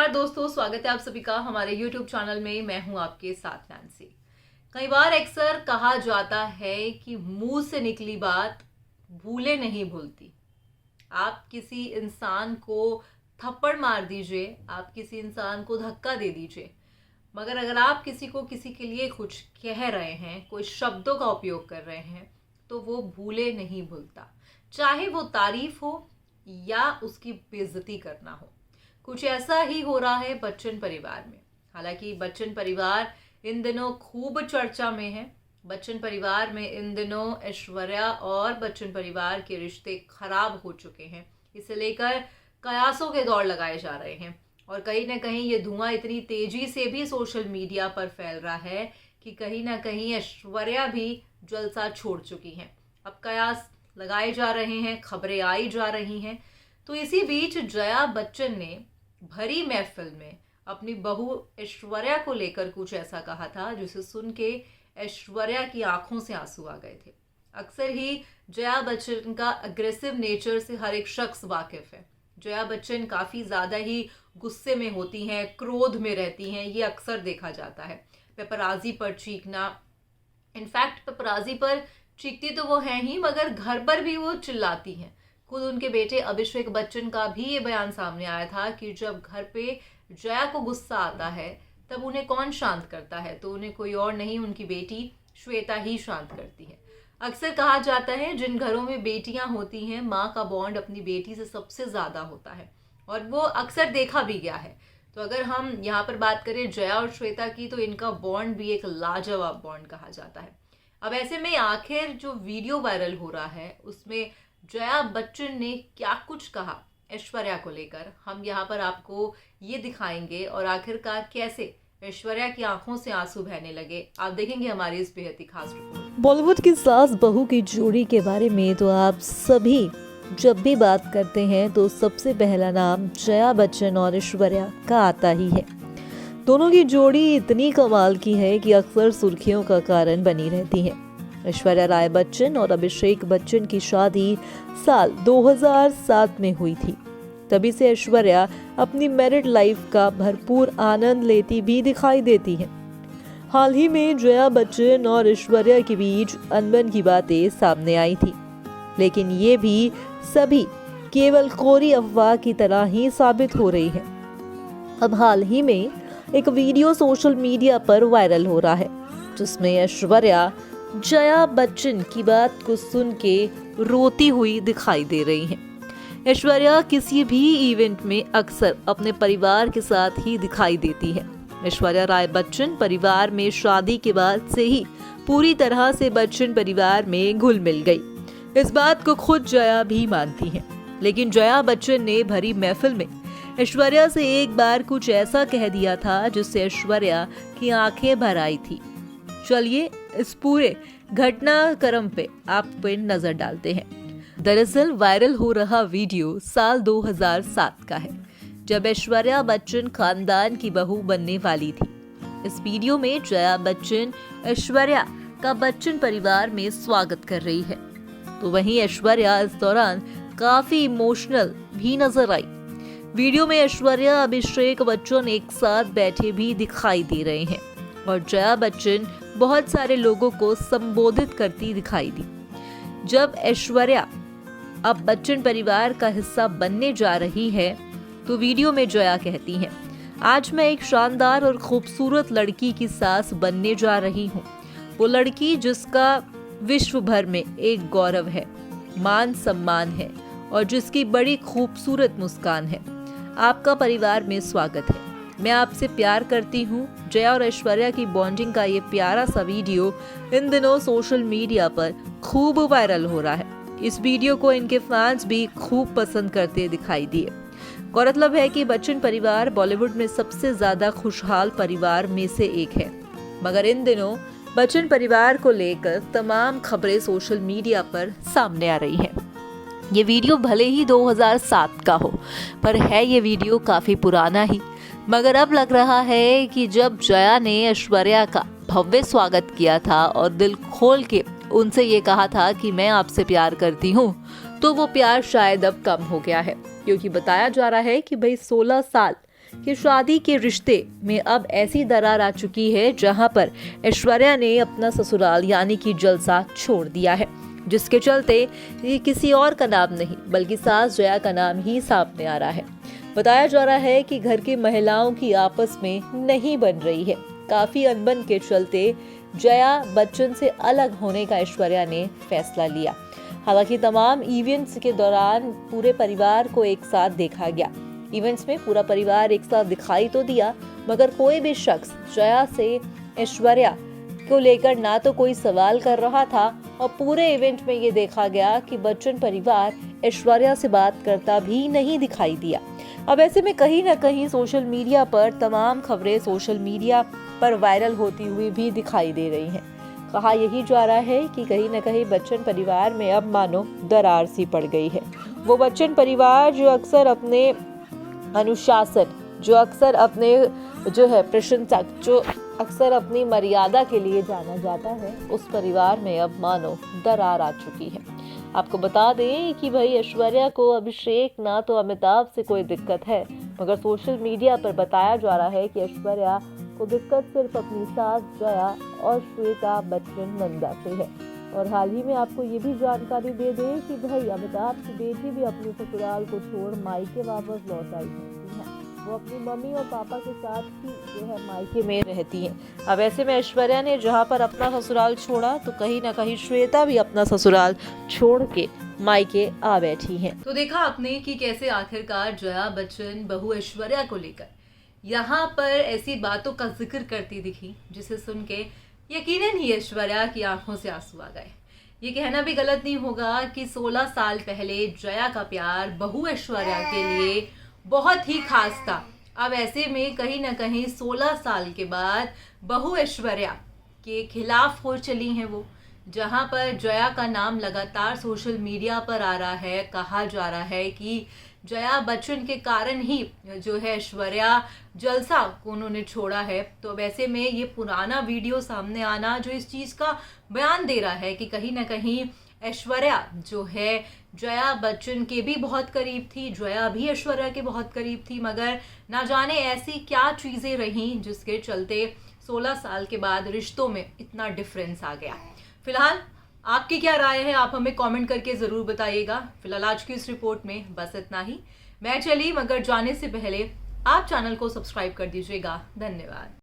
नमस्कार दोस्तों, स्वागत है आप सभी का हमारे YouTube चैनल में। मैं हूं आपके साथ नैन्सी। कई बार अक्सर कहा जाता है कि मुंह से निकली बात भूले नहीं भूलती। आप किसी इंसान को थप्पड़ मार दीजिए, आप किसी इंसान को धक्का दे दीजिए, मगर अगर आप किसी को किसी के लिए कुछ कह रहे हैं, कोई शब्दों का उपयोग कर रहे हैं, तो वो भूले नहीं भूलता, चाहे वो तारीफ हो या उसकी बेइज्जती करना हो। कुछ ऐसा ही हो रहा है बच्चन परिवार में। हालांकि बच्चन परिवार इन दिनों खूब चर्चा में है। बच्चन परिवार में इन दिनों ऐश्वर्या और बच्चन परिवार के रिश्ते खराब हो चुके हैं। इसे लेकर कयासों के दौर लगाए जा रहे हैं और कहीं ना कहीं ये धुआं इतनी तेजी से भी सोशल मीडिया पर फैल रहा है कि कहीं ना कहीं ऐश्वर्या भी जलसा छोड़ चुकी हैं। अब कयास लगाए जा रहे हैं, खबरें आई जा रही हैं। तो इसी बीच जया बच्चन ने भरी महफिल में अपनी बहू ऐश्वर्या को लेकर कुछ ऐसा कहा था जिसे सुन के ऐश्वर्या की आंखों से आंसू आ गए थे। अक्सर ही जया बच्चन का अग्रेसिव नेचर से हर एक शख्स वाकिफ है। जया बच्चन काफ़ी ज़्यादा ही गुस्से में होती हैं, क्रोध में रहती हैं, ये अक्सर देखा जाता है। पेपराजी पर चीखना, इनफैक्ट पेपराजी पर चीखती तो वो हैं ही, मगर घर पर भी वो चिल्लाती हैं। खुद उनके बेटे अभिषेक बच्चन का भी ये बयान सामने आया था कि जब घर पे जया को गुस्सा आता है तब उन्हें कौन शांत करता है, तो उन्हें कोई और नहीं, उनकी बेटी श्वेता ही शांत करती है। अक्सर कहा जाता है जिन घरों में बेटियां होती हैं, माँ का बॉन्ड अपनी बेटी से सबसे ज़्यादा होता है और वो अक्सर देखा भी गया है। तो अगर हम यहाँ पर बात करें जया और श्वेता की, तो इनका बॉन्ड भी एक लाजवाब बॉन्ड कहा जाता है। अब ऐसे में आखिर जो वीडियो वायरल हो रहा है उसमें जया बच्चन ने क्या कुछ कहा ऐश्वर्या को लेकर, हम यहाँ पर आपको ये दिखाएंगे और आखिरकार कैसे ऐश्वर्या की आंखों से आंसू बहने लगे, आप देखेंगे हमारी इस बेहद ही खास रिपोर्ट। बॉलीवुड की सास बहू की जोड़ी के बारे में तो आप सभी जब भी बात करते हैं तो सबसे पहला नाम जया बच्चन और ऐश्वर्या का आता ही है। दोनों की जोड़ी इतनी कमाल की है कि अक्सर सुर्खियों का कारण बनी रहती है। ऐश्वर्या राय बच्चन और अभिषेक बच्चन की शादी साल 2007 में हुई थी। तभी से ऐश्वर्या अपनी मैरिड लाइफ का भरपूर आनंद लेती भी दिखाई देती है। हाल ही में जया बच्चन और ऐश्वर्या के बीच अनबन की बातें सामने आई थी, लेकिन ये भी सभी केवल कोरी अफवाह की तरह ही साबित हो रही है। अब हाल ही में एक वीडियो सोशल मीडिया पर वायरल हो रहा है जिसमें ऐश्वर्या जया बच्चन की बात को सुन के रोती हुई दिखाई दे रही हैं। ऐश्वर्या किसी भी इवेंट में अक्सर अपने परिवार के साथ ही दिखाई देती है। ऐश्वर्या राय बच्चन परिवार में शादी के बाद से ही पूरी तरह से बच्चन परिवार में घुल मिल गई। इस बात को खुद जया भी मानती हैं। लेकिन जया बच्चन ने भरी महफिल में ऐश्वर्या से एक बार कुछ ऐसा कह दिया था जिससे ऐश्वर्या की आंखें भर आई थी। चलिए इस पूरे घटनाक्रम पे आप पे नजर डालते हैं। दरअसल वायरल हो रहा वीडियो साल 2007 का है, जब ऐश्वर्या बच्चन खानदान की बहू बनने वाली थी। इस वीडियो में जया बच्चन ऐश्वर्या का बच्चन परिवार में स्वागत कर रही है, तो वहीं ऐश्वर्या इस दौरान काफी इमोशनल भी नजर आई। वीडियो में ऐश्वर्या अभिषेक बच्चन एक साथ बैठे भी दिखाई दे रहे हैं और जया बच्चन बहुत सारे लोगों को संबोधित करती दिखाई दी। जब ऐश्वर्या अब बच्चन परिवार का हिस्सा बनने जा रही है तो वीडियो में जया कहती हैं, आज मैं एक शानदार और खूबसूरत लड़की की सास बनने जा रही हूँ। वो लड़की जिसका विश्व भर में एक गौरव है, मान सम्मान है और जिसकी बड़ी खूबसूरत मुस्कान है। आपका परिवार में स्वागत है। मैं आपसे प्यार करती हूँ। जया और ऐश्वर्या की बॉन्डिंग का ये प्यारा सा वीडियो इन दिनों सोशल मीडिया पर खूब वायरल हो रहा है। इस वीडियो को इनके फैंस भी खूब पसंद करते दिखाई दिए। गौरतलब है कि बच्चन परिवार बॉलीवुड में सबसे ज्यादा खुशहाल परिवार में से एक है, मगर इन दिनों बच्चन परिवार को लेकर तमाम खबरें सोशल मीडिया पर सामने आ रही हैं। ये वीडियो भले ही 2007 का हो, पर है ये वीडियो काफी पुराना ही। मगर अब लग रहा है कि जब जया ने ऐश्वर्या का भव्य स्वागत किया था और दिल खोल के उनसे ये कहा था कि मैं आपसे प्यार करती हूँ, तो वो प्यार शायद अब कम हो गया है, क्योंकि बताया जा रहा है कि भाई 16 साल कि शादी के रिश्ते में अब ऐसी दरार आ चुकी है जहां पर ऐश्वर्या ने अपना ससुराल यानी कि जलसा छोड़ दिया है, जिसके चलते ये किसी और का नाम नहीं बल्कि सास जया का नाम ही सामने आ रहा है। बताया जा रहा है कि घर की महिलाओं की आपस में नहीं बन रही है। काफी अनबन के चलते जया बच्चन से अलग होने का ऐश्वर्या ने फैसला लिया। हालांकि तमाम इवेंट्स के दौरान पूरे परिवार को एक साथ देखा गया। इवेंट्स में पूरा परिवार एक साथ दिखाई तो दिया, मगर कोई भी शख्स जया से ऐश्वर्या को लेकर ना तो कोई सवाल कर रहा था और पूरे इवेंट में ये देखा गया कि बच्चन परिवार ऐश्वर्या से बात करता भी नहीं दिखाई दिया। अब ऐसे में कहीं ना कहीं सोशल मीडिया पर तमाम खबरें सोशल मीडिया पर वायरल होती हुई भी दिखाई दे रही हैं। कहा यही जा रहा है कि कहीं ना कहीं बच्चन परिवार में अब मानो दरार सी पड़ गई है। वो बच्चन परिवार जो अक्सर अपने अनुशासन, जो अक्सर अपने जो है प्रशंसक, जो अक्सर अपनी मर्यादा के लिए जाना जाता है, उस परिवार में अब मानो दरार आ चुकी है। आपको बता दें कि भाई ऐश्वर्या को अभिषेक ना तो अमिताभ से कोई दिक्कत है, मगर सोशल मीडिया पर बताया जा रहा है कि ऐश्वर्या को दिक्कत सिर्फ अपनी सास जया और श्वेता बच्चन नंदा से है। और हाल ही में आपको ये भी जानकारी दे दें कि भाई अमिताभ की बेटी भी अपने ससुराल को छोड़ मायके वापस लौट आई है। वो अपनी मम्मी और पापा के साथ ही जो है मायके में रहती हैं। अब ऐसे में ऐश्वर्या ने जहां पर अपना ससुराल छोड़ा तो कहीं ना कहीं श्वेता भी अपना ससुराल छोड़ के मायके आ बैठी हैं। तो देखा आपने कि कैसे आखिरकार जया बच्चन बहू ऐश्वर्या को लेकर यहाँ पर ऐसी बातों का जिक्र करती दिखी जिसे सुन के यकीनन ही ऐश्वर्या की आंखों से आंसू आ गए। ये कहना भी गलत नहीं होगा कि 16 साल पहले जया का प्यार बहू ऐश्वर्या के लिए बहुत ही खास था। अब ऐसे में कहीं ना कहीं 16 साल के बाद बहू ऐश्वर्या के खिलाफ हो चली हैं वो, जहां पर जया का नाम लगातार सोशल मीडिया पर आ रहा है। कहा जा रहा है कि जया बच्चन के कारण ही जो है ऐश्वर्या जलसा को उन्होंने छोड़ा है। तो अब ऐसे में ये पुराना वीडियो सामने आना जो इस चीज़ का बयान दे रहा है कि कहीं ना कहीं ऐश्वर्या जो है जया बच्चन के भी बहुत करीब थी, जया भी ऐश्वर्या के बहुत करीब थी, मगर ना जाने ऐसी क्या चीज़ें रहीं जिसके चलते 16 साल के बाद रिश्तों में इतना डिफरेंस आ गया। फिलहाल आपकी क्या राय है, आप हमें कमेंट करके ज़रूर बताइएगा। फिलहाल आज की इस रिपोर्ट में बस इतना ही। मैं चली, मगर जाने से पहले आप चैनल को सब्सक्राइब कर दीजिएगा। धन्यवाद।